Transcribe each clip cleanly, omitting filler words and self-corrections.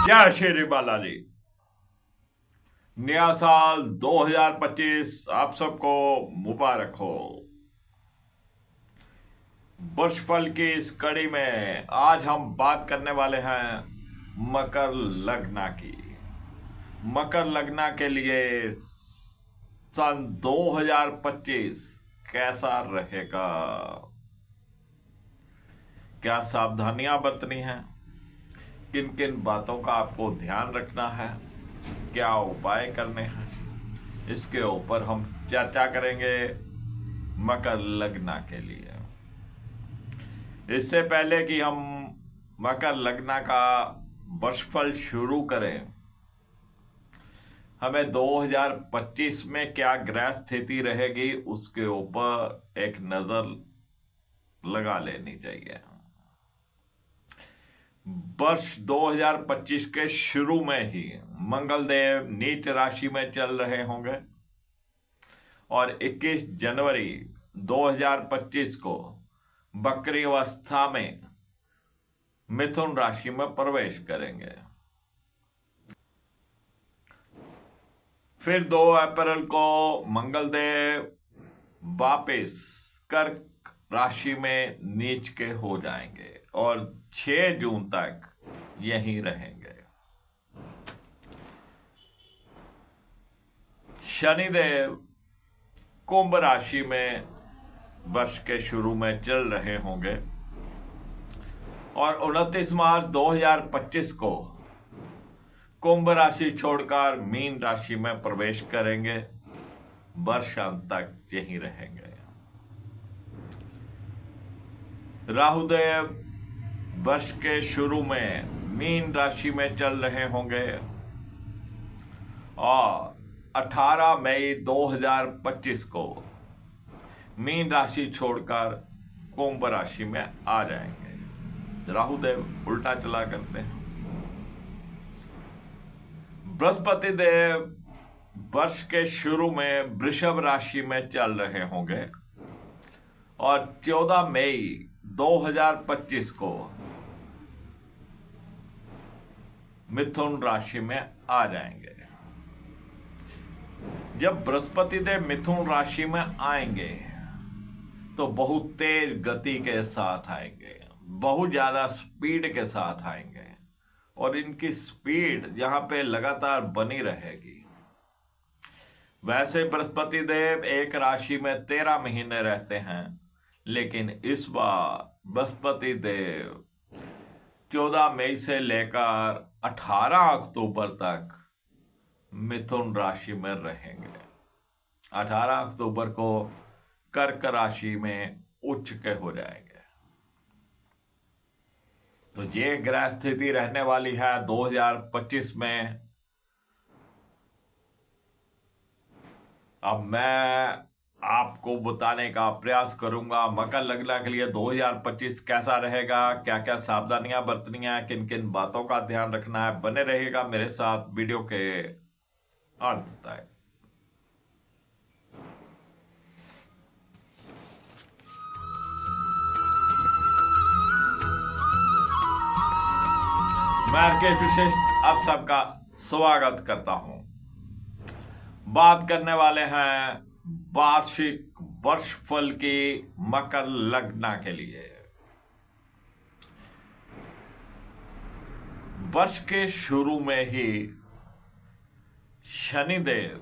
जय श्री बालाजी। नया साल 2025 आप सबको मुबारक हो। वर्ष फल की इस कड़ी में आज हम बात करने वाले हैं मकर लग्न की। मकर लग्न के लिए सन 2025 कैसा रहेगा, क्या सावधानियां बरतनी हैं, किन किन बातों का आपको ध्यान रखना है, क्या उपाय करने हैं, इसके ऊपर हम चर्चा करेंगे मकर लग्न के लिए। इससे पहले कि हम मकर लग्न का वर्षफल शुरू करें, हमें 2025 में क्या ग्रह स्थिति रहेगी उसके ऊपर एक नजर लगा लेनी चाहिए। वर्ष 2025 के शुरू में ही मंगलदेव नीच राशि में चल रहे होंगे और 21 जनवरी 2025 को वक्री अवस्था में मिथुन राशि में प्रवेश करेंगे। फिर 2 अप्रैल को मंगलदेव वापस कर्क राशि में नीच के हो जाएंगे और 6 जून तक यहीं रहेंगे। शनिदेव कुंभ राशि में वर्ष के शुरू में चल रहे होंगे और 29 मार्च 2025 को कुंभ राशि छोड़कर मीन राशि में प्रवेश करेंगे। वर्षांत तक यहीं रहेंगे। राहुदेव वर्ष के शुरू में मीन राशि में चल रहे होंगे और 18 मई 2025 को मीन राशि छोड़कर कुंभ राशि में आ जाएंगे। राहुदेव उल्टा चला करते हैं। बृहस्पति देव वर्ष के शुरू में वृषभ राशि में चल रहे होंगे और 14 मई 2025 को मिथुन राशि में आ जाएंगे। जब बृहस्पति देव मिथुन राशि में आएंगे तो बहुत तेज गति के साथ आएंगे, बहुत ज्यादा स्पीड के साथ आएंगे और इनकी स्पीड यहां पे लगातार बनी रहेगी। वैसे बृहस्पति देव एक राशि में 13 महीने रहते हैं, लेकिन इस बार बृहस्पति देव 14 मई से लेकर 18 अक्टूबर तक मिथुन राशि में रहेंगे। 18 अक्टूबर को कर्क राशि में उच्च के हो जाएंगे। तो ये ग्रह स्थिति रहने वाली है 2025 में। अब मैं आपको बताने का प्रयास करूंगा मकर लग्न के लिए 2025 कैसा रहेगा, क्या क्या सावधानियां बरतनी है, किन किन बातों का ध्यान रखना है। बने रहेगा मेरे साथ वीडियो के अंत तक। मैं राकेश विशिष्ट आप सबका स्वागत करता हूं। बात करने वाले हैं वार्षिक वर्षफल की मकर लग्न के लिए। वर्ष के शुरू में ही शनिदेव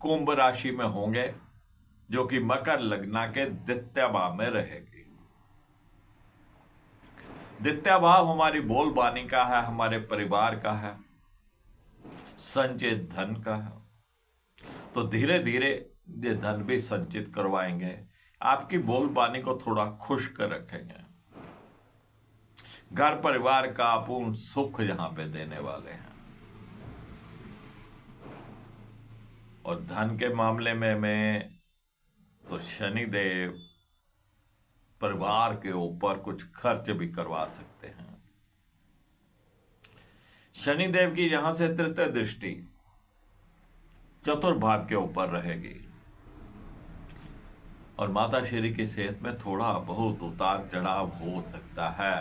कुंभ राशि में होंगे, जो कि मकर लग्न के द्वितीय भाव में रहेगी। द्वितीय भाव हमारी बोलबानी का है, हमारे परिवार का है, संचित धन का है। तो धीरे धीरे ये धन भी संचित करवाएंगे, आपकी बोलबानी को थोड़ा खुश कर रखेंगे। घर परिवार का पूर्ण सुख यहां पे देने वाले हैं। और धन के मामले में मैं तो शनिदेव परिवार के ऊपर कुछ खर्च भी करवा सकते हैं। शनिदेव की यहां से तृतीय दृष्टि चतुर्भाव के ऊपर रहेगी और माता श्री की सेहत में थोड़ा बहुत उतार चढ़ाव हो सकता है।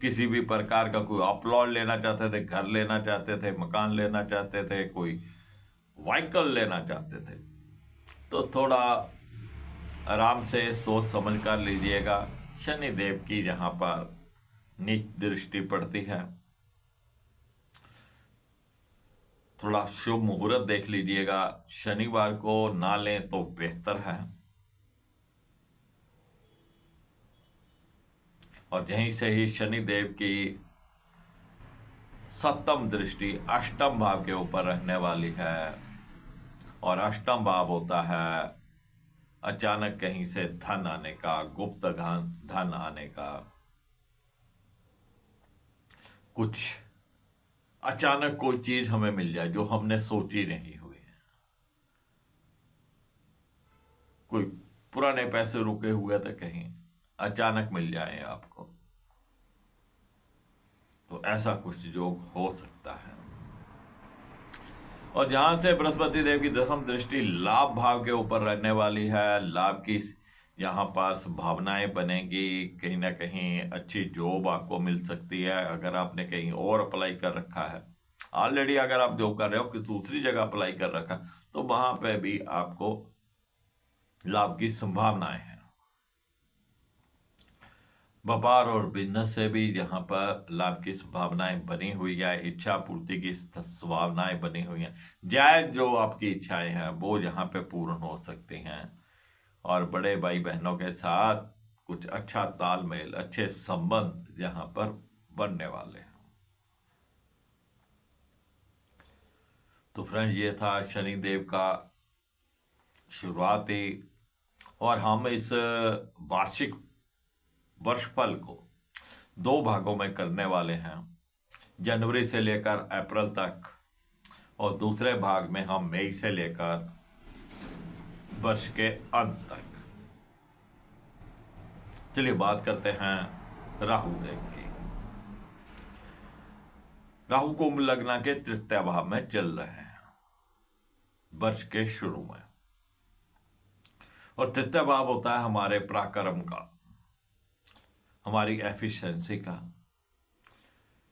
किसी भी प्रकार का कोई प्लॉट लेना चाहते थे, घर लेना चाहते थे, मकान लेना चाहते थे, कोई व्हीकल लेना चाहते थे, तो थोड़ा आराम से सोच समझ कर लीजिएगा। शनि देव की जहां पर नीच दृष्टि पड़ती है, थोड़ा शुभ मुहूर्त देख लीजिएगा। शनिवार को ना लें तो बेहतर है। और यहीं से ही शनि देव की सप्तम दृष्टि अष्टम भाव के ऊपर रहने वाली है। और अष्टम भाव होता है अचानक कहीं से धन आने का, गुप्त धन आने का, कुछ अचानक कोई चीज हमें मिल जाए जो हमने सोची नहीं हुई है, कोई पुराने पैसे रुके हुए थे कहीं, अचानक मिल जाए आपको, तो ऐसा कुछ योग हो सकता है। और जहां से बृहस्पति देव की दसम दृष्टि लाभ भाव के ऊपर रहने वाली है, लाभ की यहाँ पर संभावनाएं बनेगी। कहीं ना कहीं अच्छी जॉब आपको मिल सकती है। अगर आपने कहीं और अप्लाई कर रखा है, ऑलरेडी अगर आप जॉब कर रहे हो कि दूसरी जगह अप्लाई कर रखा, तो वहां पे भी आपको लाभ की संभावनाएं हैं। व्यापार और बिजनेस से भी जहां पर लाभ की संभावनाएं बनी हुई है, इच्छा पूर्ति की संभावनाएं बनी हुई हैं। जायज जो आपकी इच्छाएं हैं वो यहाँ पे पूर्ण हो सकती हैं। और बड़े भाई बहनों के साथ कुछ अच्छा तालमेल, अच्छे संबंध जहां पर बनने वाले हैं। तो फ्रेंड्स, ये था शनि देव का शुरुआती, और हम इस वार्षिक वर्षफल को 2 भागों में करने वाले हैं, जनवरी से लेकर अप्रैल तक, और दूसरे भाग में हम मई से लेकर वर्ष के अंत तक। चलिए बात करते हैं राहु देव की। राहु कुंभ लग्न के तृतीय भाव में चल रहे हैं वर्ष के शुरू में। और तृतीय भाव होता है हमारे पराक्रम का, हमारी एफिशिएंसी का,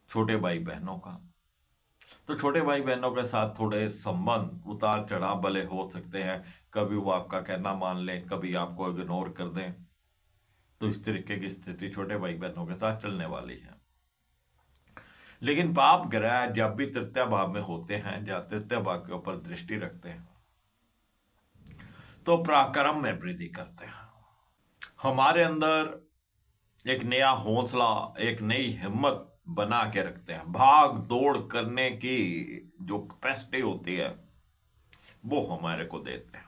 छोटे भाई बहनों का। तो छोटे भाई बहनों के साथ थोड़े संबंध उतार चढ़ाव भले हो सकते हैं। कभी वो आपका कहना मान लें, कभी आपको इग्नोर कर दें। तो इस तरीके की स्थिति छोटे भाई बहनों के साथ चलने वाली है। लेकिन पाप ग्रह जब भी तृतीय भाव में होते हैं, या तृतीय भाव के ऊपर दृष्टि रखते हैं, तो पराक्रम में वृद्धि करते हैं। हमारे अंदर एक नया हौसला, एक नई हिम्मत बना के रखते हैं। भाग दौड़ करने की जो कैपेसिटी होती है वो हमारे को देते हैं।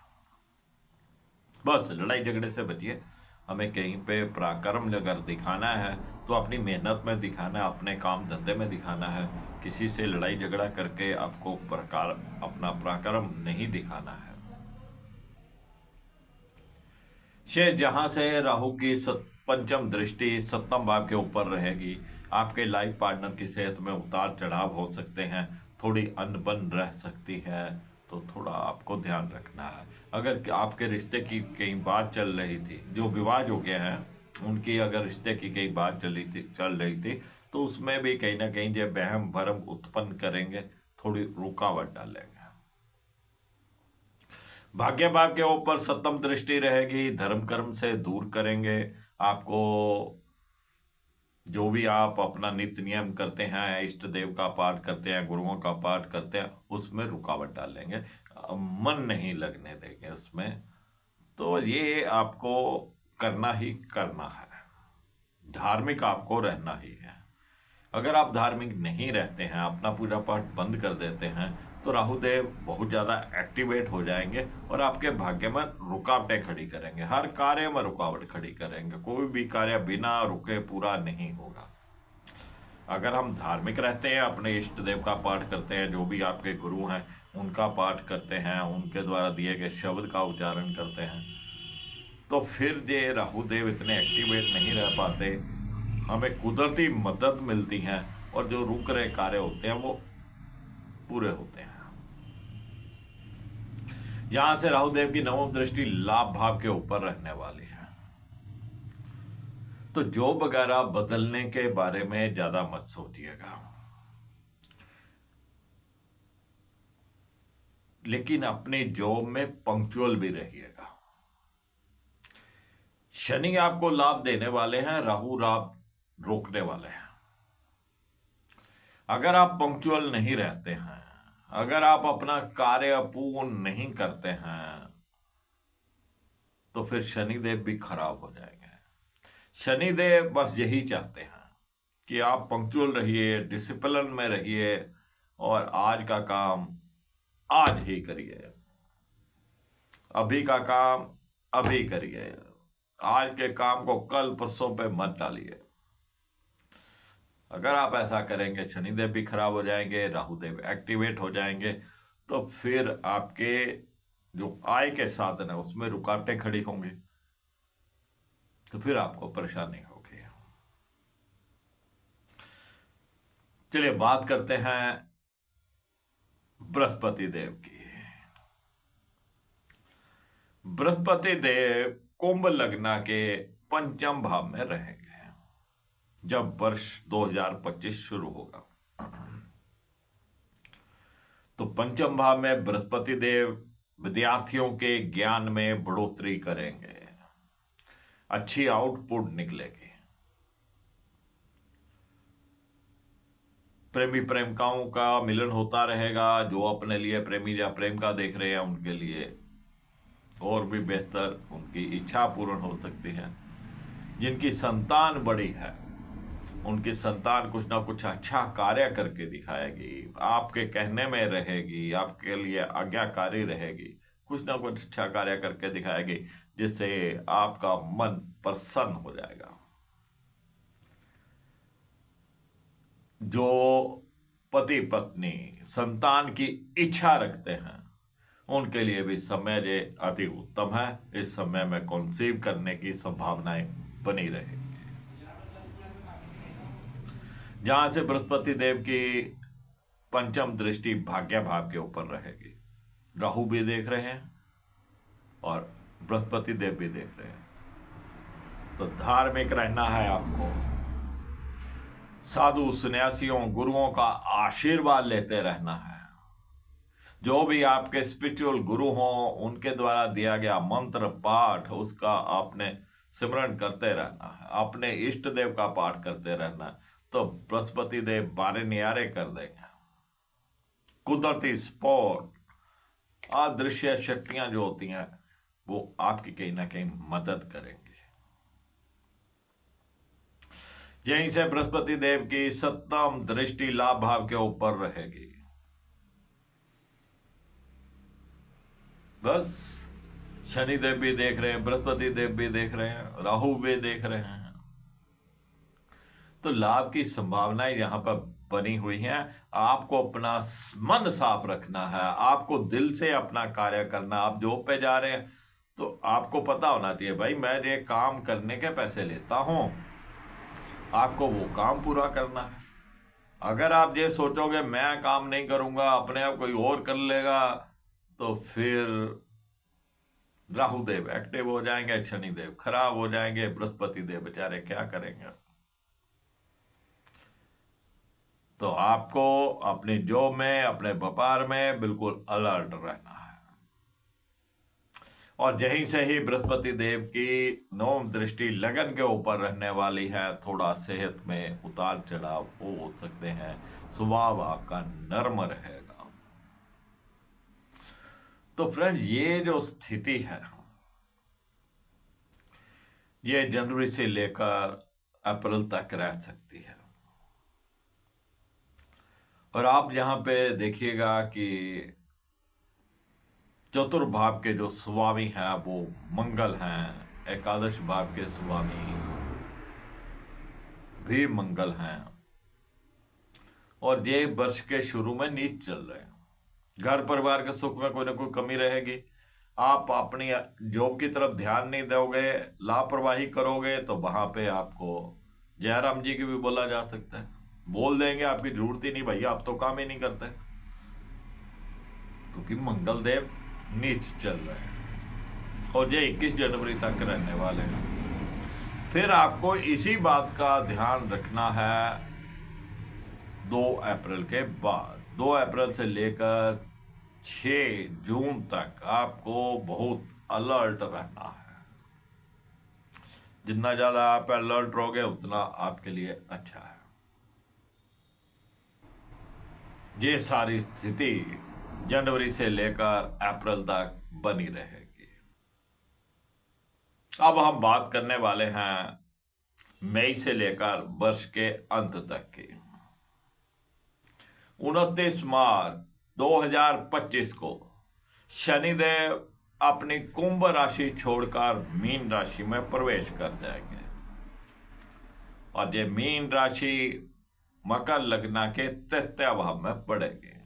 बस लड़ाई झगड़े से बचिए। हमें कहीं पे पराक्रम अगर दिखाना है तो अपनी मेहनत में दिखाना है, अपने काम धंधे में दिखाना है। किसी से लड़ाई झगड़ा करके आपको अपना पराक्रम नहीं दिखाना है। शेष जहां से राहु की पंचम दृष्टि सप्तम भाव के ऊपर रहेगी, आपके लाइफ पार्टनर की सेहत में उतार चढ़ाव हो सकते हैं, थोड़ी अनबन रह सकती है, तो थोड़ा आपको ध्यान रखना है। अगर आपके रिश्ते की कई बात चल रही थी, जो विवाह हो गए हैं उनकी अगर रिश्ते की कई बात चल रही थी, तो उसमें भी कहीं ना कहीं जो वहम भरम उत्पन्न करेंगे, थोड़ी रुकावट डालेंगे। भाग्य भाव के ऊपर सप्तम दृष्टि रहेगी, धर्म कर्म से दूर करेंगे आपको। जो भी आप अपना नित्य नियम करते हैं, इष्ट देव का पाठ करते हैं, गुरुओं का पाठ करते हैं, उसमें रुकावट डालेंगे, मन नहीं लगने देंगे उसमें। तो ये आपको करना ही करना है, धार्मिक आपको रहना ही है। अगर आप धार्मिक नहीं रहते हैं, अपना पूजा पाठ बंद कर देते हैं, तो राहुदेव बहुत ज़्यादा एक्टिवेट हो जाएंगे और आपके भाग्य में रुकावटें खड़ी करेंगे, हर कार्य में रुकावट खड़ी करेंगे। कोई भी कार्य बिना रुके पूरा नहीं होगा। अगर हम धार्मिक रहते हैं, अपने इष्ट देव का पाठ करते हैं, जो भी आपके गुरु हैं उनका पाठ करते हैं, उनके द्वारा दिए गए शब्द का उच्चारण करते हैं, तो फिर ये राहुदेव इतने एक्टिवेट नहीं रह पाते। हमें कुदरती मदद मिलती है और जो रुक रहे कार्य होते हैं वो पूरे होते हैं। यहां से राहुदेव की नवम दृष्टि लाभ भाव के ऊपर रहने वाली है। तो जॉब वगैरह बदलने के बारे में ज्यादा मत सोचिएगा, लेकिन अपनी जॉब में पंक्चुअल भी रहिएगा। शनि आपको लाभ देने वाले हैं, राहु लाभ रोकने वाले हैं। अगर आप पंक्चुअल नहीं रहते हैं, अगर आप अपना कार्य पूर्ण नहीं करते हैं, तो फिर शनिदेव भी खराब हो जाएंगे। शनिदेव बस यही चाहते हैं कि आप पंक्चुअल रहिए, डिसिप्लिन में रहिए, और आज का काम आज ही करिए, अभी का काम अभी करिए, आज के काम को कल परसों पे मत डालिए। अगर आप ऐसा करेंगे, शनिदेव भी खराब हो जाएंगे, राहुदेव एक्टिवेट हो जाएंगे, तो फिर आपके जो आय के साधन है उसमें रुकावटें खड़ी होंगी, तो फिर आपको परेशानी होगी। चलिए बात करते हैं बृहस्पति देव की। बृहस्पति देव कुंभ लग्न के पंचम भाव में रहेंगे जब वर्ष 2025 शुरू होगा। तो पंचम भाव में बृहस्पति देव विद्यार्थियों के ज्ञान में बढ़ोतरी करेंगे, अच्छी आउटपुट निकलेगी। प्रेमी प्रेमिकाओं का मिलन होता रहेगा, जो अपने लिए प्रेमी या प्रेमिका देख रहे हैं उनके लिए और भी बेहतर उनकी इच्छा पूर्ण हो सकती है। जिनकी संतान बड़ी है, उनकी संतान कुछ ना कुछ अच्छा कार्य करके दिखाएगी, आपके कहने में रहेगी, आपके लिए आज्ञाकारी रहेगी, कुछ ना कुछ अच्छा कार्य करके दिखाएगी, जिससे आपका मन प्रसन्न हो जाएगा। जो पति पत्नी संतान की इच्छा रखते हैं, उनके लिए भी समय जे अति उत्तम है। इस समय में कंसीव करने की संभावनाएं बनी रहेगी। जहां से बृहस्पति देव की पंचम दृष्टि भाग्य भाव के ऊपर रहेगी, राहु भी देख रहे हैं और बृहस्पति देव भी देख रहे हैं। तो धार्मिक रहना है आपको, साधु सन्यासियों गुरुओं का आशीर्वाद लेते रहना है। जो भी आपके स्पिरिचुअल गुरु हों, उनके द्वारा दिया गया मंत्र पाठ उसका आपने सिमरन करते रहना है, अपने इष्ट देव का पाठ करते रहना है, तो बृहस्पति देव बारे नियारे कर देंगे। कुदरती स्पॉट, अदृश्य शक्तियां जो होती हैं वो आपकी कहीं ना कहीं मदद करेंगी। यहीं से बृहस्पति देव की सप्तम दृष्टि लाभ भाव के ऊपर रहेगी। बस शनिदेव भी देख रहे हैं, बृहस्पति देव भी देख रहे हैं, राहु भी देख रहे हैं, तो लाभ की संभावनाएं यहां पर बनी हुई हैं। आपको अपना मन साफ रखना है, आपको दिल से अपना कार्य करना। आप जॉब पे जा रहे हैं तो आपको पता होना चाहिए, भाई मैं ये काम करने के पैसे लेता हूं, आपको वो काम पूरा करना है। अगर आप ये सोचोगे मैं काम नहीं करूंगा, अपने आप कोई और कर लेगा, तो फिर राहुदेव एक्टिव हो जाएंगे, शनिदेव खराब हो जाएंगे, बृहस्पति देव बेचारे क्या करेंगे। तो आपको अपने जॉब में, अपने व्यापार में बिल्कुल अलर्ट रहना है। और यहीं से ही बृहस्पति देव की नवम दृष्टि लगन के ऊपर रहने वाली है। थोड़ा सेहत में उतार चढ़ाव हो सकते हैं, स्वभाव आपका नर्म रहेगा। तो फ्रेंड्स, ये जो स्थिति है ये जनवरी से लेकर अप्रैल तक रह सकती है। और आप यहां पे देखिएगा कि चतुर्भाव के जो स्वामी हैं वो मंगल हैं, एकादश भाव के स्वामी भी मंगल हैं, और ये वर्ष के शुरू में नीच चल रहे हैं। घर परिवार के सुख में कोई ना कोई कमी रहेगी। आप अपनी जॉब की तरफ ध्यान नहीं दोगे, लापरवाही करोगे, तो वहां पे आपको जयराम जी की भी बोला जा सकता है। बोल देंगे आपकी जरूरत ही नहीं भैया, आप तो काम ही नहीं करते, क्योंकि मंगल देव नीच चल रहे हैं और ये 21 जनवरी तक रहने वाले हैं। फिर आपको इसी बात का ध्यान रखना है 2 अप्रैल के बाद। 2 अप्रैल से लेकर 6 जून तक आपको बहुत अलर्ट रहना है। जितना ज्यादा आप अलर्ट रहोगे उतना आपके लिए अच्छा है। ये सारी स्थिति जनवरी से लेकर अप्रैल तक बनी रहेगी। अब हम बात करने वाले हैं मई से लेकर वर्ष के अंत तक की। 29 मार्च 2025 को शनिदेव अपनी कुंभ राशि छोड़कर मीन राशि में प्रवेश कर जाएंगे और ये मीन राशि मकर लग्न के तृतीय भाव में पड़ेगी।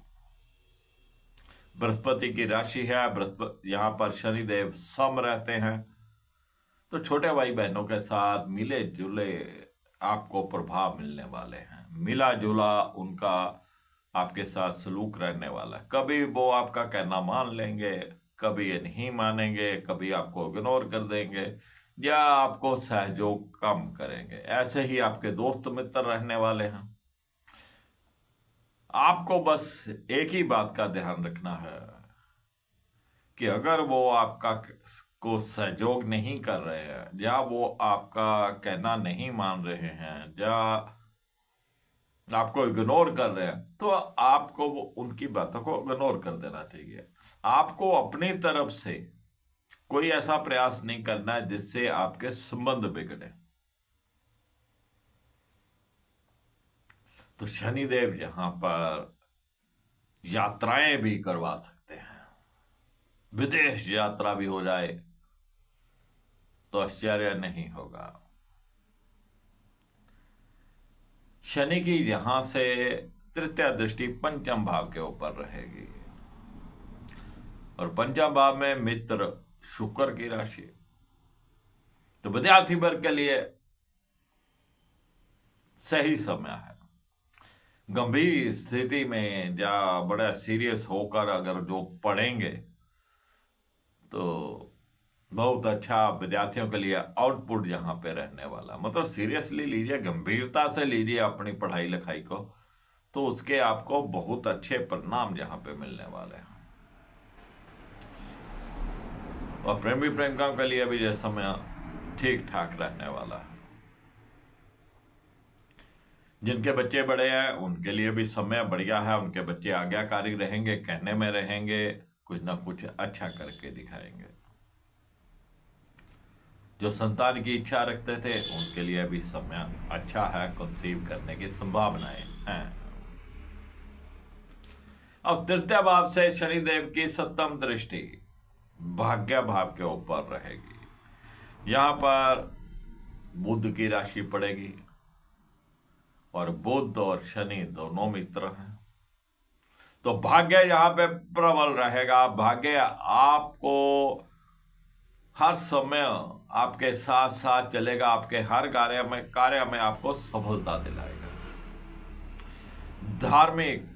बृहस्पति की राशि है, बृहस्पति यहां पर शनिदेव सम रहते हैं, तो छोटे भाई बहनों के साथ मिले जुले आपको प्रभाव मिलने वाले हैं। मिला जुला उनका आपके साथ सलूक रहने वाला है। कभी वो आपका कहना मान लेंगे, कभी ये नहीं मानेंगे, कभी आपको इग्नोर कर देंगे या आपको सहयोग कम करेंगे। ऐसे ही आपके दोस्त मित्र रहने वाले हैं। आपको बस एक ही बात का ध्यान रखना है कि अगर वो आपका को सहयोग नहीं कर रहे हैं या वो आपका कहना नहीं मान रहे हैं या आपको इग्नोर कर रहे हैं, तो आपको वो उनकी बातों को इग्नोर कर देना चाहिए। आपको अपनी तरफ से कोई ऐसा प्रयास नहीं करना है जिससे आपके संबंध बिगड़े। तो शनिदेव यहां पर यात्राएं भी करवा सकते हैं। विदेश यात्रा भी हो जाए तो आश्चर्य नहीं होगा। शनि की यहां से तृतीय दृष्टि पंचम भाव के ऊपर रहेगी और पंचम भाव में मित्र शुक्र की राशि, तो विद्यार्थी वर्ग के लिए सही समय है। गंभीर स्थिति में या बड़ा सीरियस होकर अगर जो पढ़ेंगे तो बहुत अच्छा विद्यार्थियों के लिए आउटपुट यहां पे रहने वाला। मतलब सीरियसली लीजिए, गंभीरता से लीजिए अपनी पढ़ाई लिखाई को, तो उसके आपको बहुत अच्छे परिणाम यहां पे मिलने वाले हैं। और प्रेमी प्रेमिकाओं के लिए भी यह समय ठीक ठाक रहने वाला है। जिनके बच्चे बड़े हैं उनके लिए भी समय बढ़िया है। उनके बच्चे आज्ञाकारी रहेंगे, कहने में रहेंगे, कुछ ना कुछ अच्छा करके दिखाएंगे। जो संतान की इच्छा रखते थे उनके लिए भी समय अच्छा है, कंसीव करने की संभावनाएं हैं। अब तृतीय भाव से शनिदेव की सप्तम दृष्टि भाग्य भाव के ऊपर रहेगी। यहां पर बुध की राशि पड़ेगी और बुध और शनि दोनों मित्र हैं, तो भाग्य यहां पे प्रबल रहेगा। भाग्य आपको हर समय आपके साथ साथ चलेगा, आपके हर कार्य में आपको सफलता दिलाएगा। धार्मिक,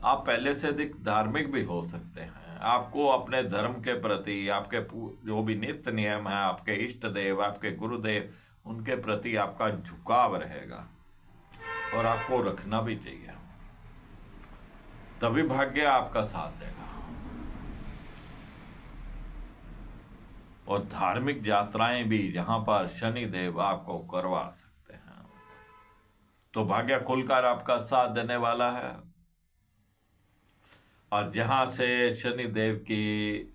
आप पहले से अधिक धार्मिक भी हो सकते हैं। आपको अपने धर्म के प्रति, आपके जो भी नित्य नियम है, आपके इष्ट देव, आपके गुरुदेव, उनके प्रति आपका झुकाव रहेगा और आपको रखना भी चाहिए, तभी भाग्य आपका साथ देगा। और धार्मिक यात्राएं भी यहां पर शनि देव आपको करवा सकते हैं, तो भाग्य खुलकर आपका साथ देने वाला है। और जहां से शनि देव की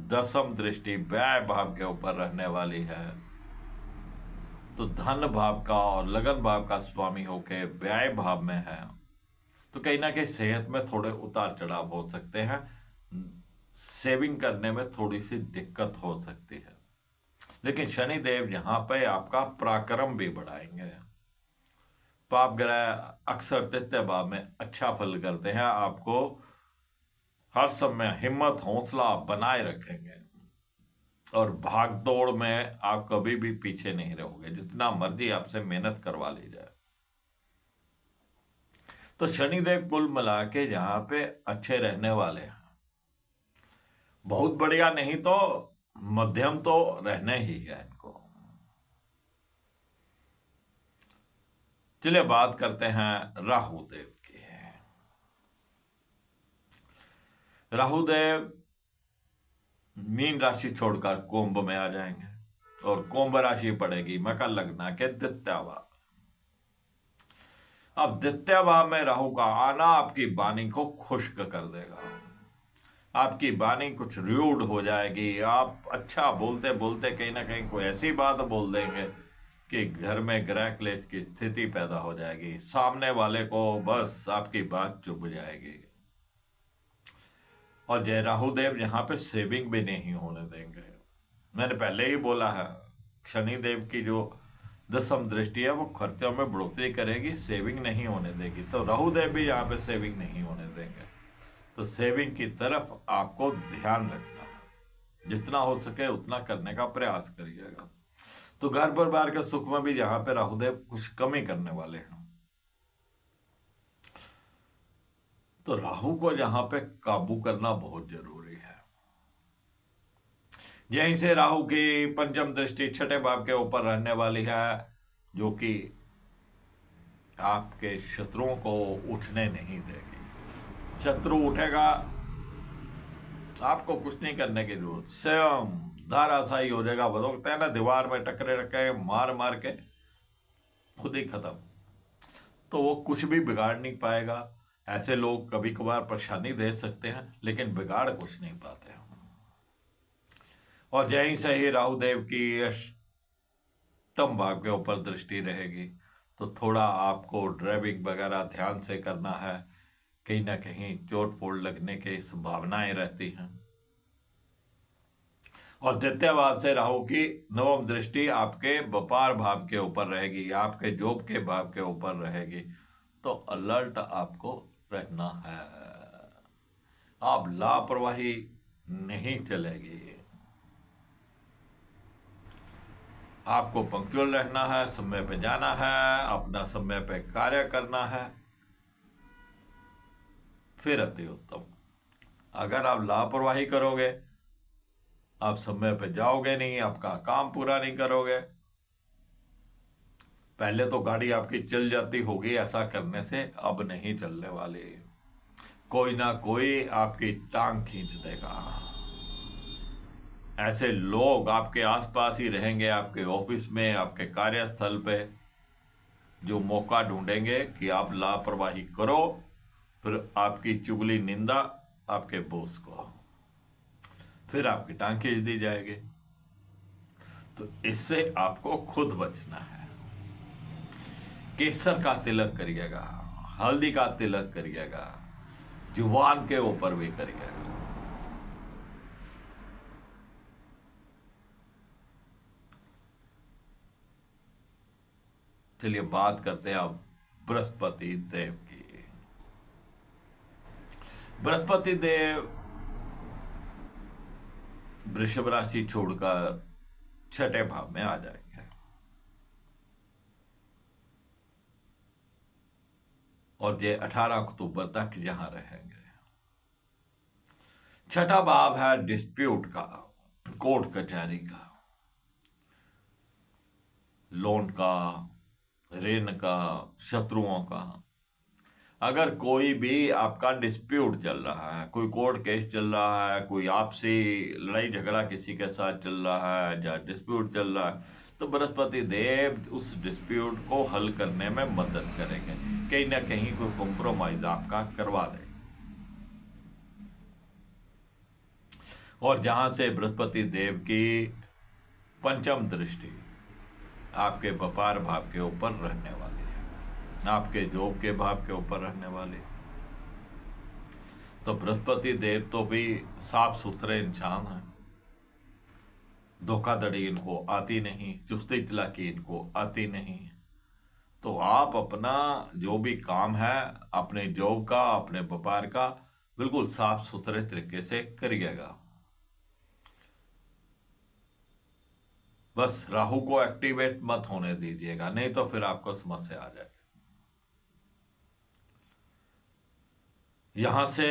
दसम दृष्टि व्यय भाव के ऊपर रहने वाली है, तो धन भाव का और लगन भाव का स्वामी होके व्यय भाव में है, तो कहीं ना कहीं सेहत में थोड़े उतार चढ़ाव हो सकते हैं। सेविंग करने में थोड़ी सी दिक्कत हो सकती है, लेकिन शनि देव यहां पे आपका पराक्रम भी बढ़ाएंगे। पाप ग्रह अक्सर तृतीय भाव में अच्छा फल करते हैं, आपको हर समय हिम्मत हौसला बनाए रखेंगे और भाग दौड़ में आप कभी भी पीछे नहीं रहोगे, जितना मर्जी आपसे मेहनत करवा ली जाए। तो शनिदेव कुल मिला के यहां पे अच्छे रहने वाले हैं। बहुत बढ़िया नहीं तो मध्यम तो रहने ही है इनको। चलिए बात करते हैं राहु देव की। राहु देव मीन राशि छोड़कर कुंभ में आ जाएंगे और कुंभ राशि पड़ेगी मकर लग्न के द्वितीय भाव। अब द्वितीय भाव में राहु का आना आपकी वाणी को खुश्क कर देगा। आपकी वाणी कुछ रूड हो जाएगी। आप अच्छा बोलते बोलते कहीं ना कहीं कोई ऐसी बात बोल देंगे कि घर में ग्रह क्लेश की स्थिति पैदा हो जाएगी। सामने वाले को बस आपकी बात चुभ जाएगी। और जय राहुदेव यहाँ पे सेविंग भी नहीं होने देंगे। मैंने पहले ही बोला है, शनि देव की जो दसम दृष्टि है वो खर्चों में बढ़ोतरी करेगी, सेविंग नहीं होने देगी। तो राहुदेव भी यहाँ पे सेविंग नहीं होने देंगे। तो सेविंग की तरफ आपको ध्यान रखना है, जितना हो सके उतना करने का प्रयास करिएगा। तो घर परिवार के सुख में भी यहाँ पे राहुदेव कुछ कमी करने वाले हैं। तो राहु को यहां पे काबू करना बहुत जरूरी है। यहीं से राहु की पंचम दृष्टि छठे भाव के ऊपर रहने वाली है, जो कि आपके शत्रुओं को उठने नहीं देगी। शत्रु उठेगा, आपको कुछ नहीं करने की जरूरत, स्वयं धाराशायी हो जाएगा। बताओ ना, दीवार में टकरे रखे मार मार के खुद ही खत्म। तो वो कुछ भी बिगाड़ नहीं पाएगा। ऐसे लोग कभी कभार परेशानी दे सकते हैं, लेकिन बिगाड़ कुछ नहीं पाते हैं। और यहीं से ही राहुदेव की अष्टम भाव के ऊपर दृष्टि रहेगी, तो थोड़ा आपको ड्राइविंग वगैरह ध्यान से करना है। कहीं ना कहीं चोट फोड़ लगने की संभावनाएं रहती हैं। और द्वितीय भाव से राहु की नवम दृष्टि आपके व्यापार भाव के ऊपर रहेगी, आपके जॉब के भाव के ऊपर रहेगी। तो अलर्ट आपको रहना है। आप लापरवाही नहीं चलेगी। आपको पंक्चुअल रहना है, समय पे जाना है, अपना समय पे कार्य करना है, फिर अति उत्तम। अगर आप लापरवाही करोगे, आप समय पे जाओगे नहीं, आपका काम पूरा नहीं करोगे, पहले तो गाड़ी आपकी चल जाती होगी, ऐसा करने से अब नहीं चलने वाली। कोई ना कोई आपकी टांग खींच देगा। ऐसे लोग आपके आसपास ही रहेंगे, आपके ऑफिस में, आपके कार्यस्थल पे, जो मौका ढूंढेंगे कि आप लापरवाही करो, फिर आपकी चुगली निंदा आपके बॉस को, फिर आपकी टांग खींच दी जाएगी। तो इससे आपको खुद बचना है। केसर का तिलक करिएगा, हल्दी का तिलक करिएगा, जुबान के ऊपर भी करिएगा। चलिए बात करते हैं अब बृहस्पति देव की। बृहस्पति देव वृषभ राशि छोड़कर छठे भाव में आ जाएंगे। और ये 18 अक्टूबर तक यहां रहेंगे। छठा भाव है डिस्प्यूट का, कोर्ट कचहरी का, लोन का, ऋण का, शत्रुओं का। अगर कोई भी आपका डिस्प्यूट चल रहा है, कोई कोर्ट केस चल रहा है, कोई आपसी लड़ाई झगड़ा किसी के साथ चल रहा है, या डिस्प्यूट चल रहा है, तो बृहस्पति देव उस डिस्प्यूट को हल करने में मदद करेंगे। कहीं ना कहीं कोई कॉम्प्रोमाइज आपका करवा देंगे। और जहां से बृहस्पति देव की पंचम दृष्टि आपके व्यापार भाव के ऊपर रहने वाली है, आपके जॉब के भाव के ऊपर रहने वाली, तो बृहस्पति देव तो भी साफ सुथरे इंसान हैं। धोखाधड़ी इनको आती नहीं, चुस्ती चालाकी इनको आती नहीं। तो आप अपना जो भी काम है, अपने जॉब का, अपने व्यापार का, बिल्कुल साफ सुथरे तरीके से करिएगा। बस राहु को एक्टिवेट मत होने दीजिएगा, नहीं तो फिर आपको समस्या आ जाएगी। यहां से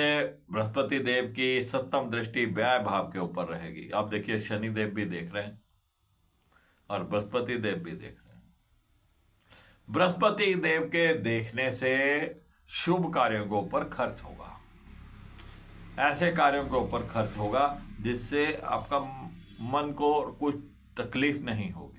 बृहस्पति देव की सप्तम दृष्टि व्यय भाव के ऊपर रहेगी। आप देखिए, शनि देव भी देख रहे हैं और बृहस्पति देव भी देख रहे हैं। बृहस्पति देव के देखने से शुभ कार्यों के ऊपर खर्च होगा, ऐसे कार्यों के ऊपर खर्च होगा जिससे आपका मन को कुछ तकलीफ नहीं होगी।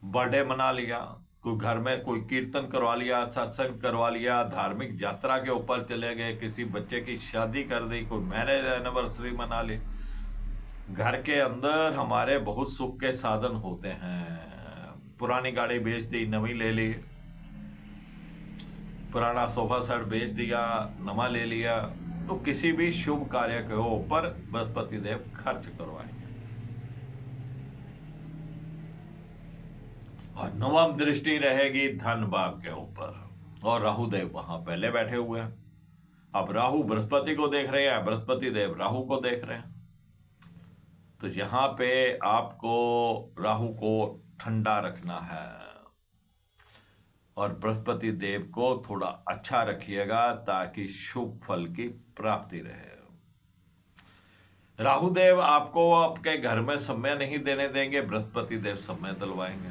बर्थडे मना लिया, कोई घर में कोई कीर्तन करवा लिया, सत्संग करवा लिया, धार्मिक यात्रा के ऊपर चले गए, किसी बच्चे की शादी कर दी, कोई मैरिज एनिवर्सरी मना ली। घर के अंदर हमारे बहुत सुख के साधन होते हैं। पुरानी गाड़ी बेच दी, नवी ले ली, पुराना सोफा सेट बेच दिया, नवा ले लिया, तो किसी भी शुभ कार्य के ऊपर बृहस्पति देव खर्च करवाएंगे। और नवम दृष्टि रहेगी धन भाव के ऊपर, और राहु देव वहां पहले बैठे हुए हैं। अब राहु बृहस्पति को देख रहे हैं, बृहस्पति देव राहु को देख रहे हैं, तो यहां पे आपको राहु को ठंडा रखना है और बृहस्पति देव को थोड़ा अच्छा रखिएगा ताकि शुभ फल की प्राप्ति रहे। राहु देव आपको आपके घर में समय नहीं देने देंगे, बृहस्पति देव समय दिलवाएंगे।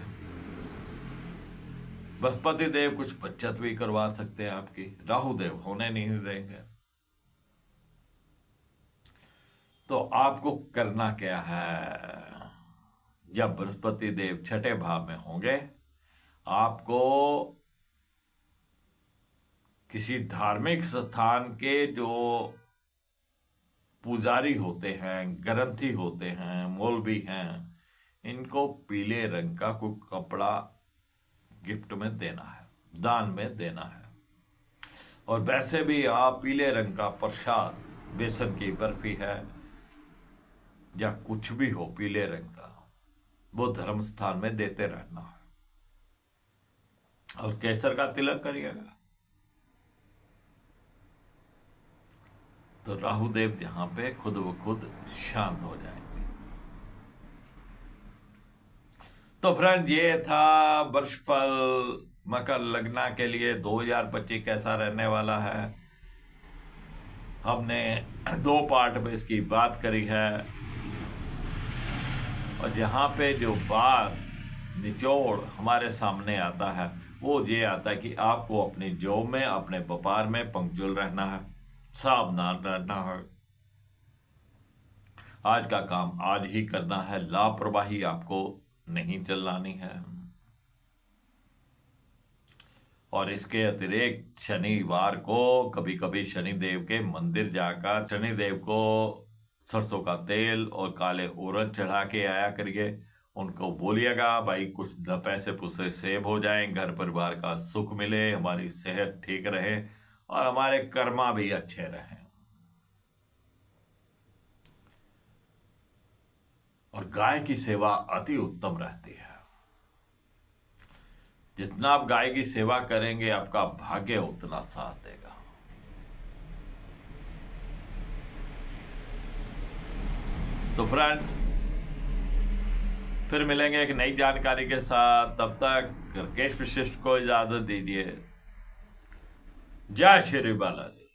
बृहस्पति देव कुछ बचत भी करवा सकते हैं आपकी, राहु देव होने नहीं देंगे। तो आपको करना क्या है, जब बृहस्पति देव छठे भाव में होंगे, आपको किसी धार्मिक स्थान के जो पुजारी होते हैं, ग्रंथी होते हैं, मौलवी हैं, इनको पीले रंग का कोई कपड़ा गिफ्ट में देना है, दान में देना है। और वैसे भी आप पीले रंग का प्रसाद, बेसन की बर्फी है या कुछ भी हो पीले रंग का, वो धर्म स्थान में देते रहना है। और केसर का तिलक करिएगा, तो राहु देव यहां पे खुद ब खुद शांत हो जाएंगे। तो फ्रेंड, ये था वर्षफल मकर लग्न के लिए 2025 कैसा रहने वाला है। हमने 2 पार्ट में इसकी बात करी है, और यहाँ पे जो बात निचोड़ हमारे सामने आता है वो ये आता है कि आपको अपनी जॉब में, अपने व्यापार में पंक्चुअल रहना है, सावधान रहना है। आज का काम आज ही करना है, लापरवाही आपको नहीं चलानी है। और इसके अतिरिक्त शनिवार को कभी कभी शनिदेव के मंदिर जाकर शनिदेव को सरसों का तेल और काले उड़द चढ़ा के आया करिए। उनको बोलिएगा भाई कुछ पैसे पुसे सेव हो जाएं, घर परिवार का सुख मिले, हमारी सेहत ठीक रहे और हमारे कर्मा भी अच्छे रहें। और गाय की सेवा अति उत्तम रहती है। जितना आप गाय की सेवा करेंगे आपका भाग्य उतना साथ देगा। तो फ्रेंड्स, फिर मिलेंगे एक नई जानकारी के साथ। तब तक राकेश वशिष्ठ को इजाजत दीजिए। जय श्री बालाजी।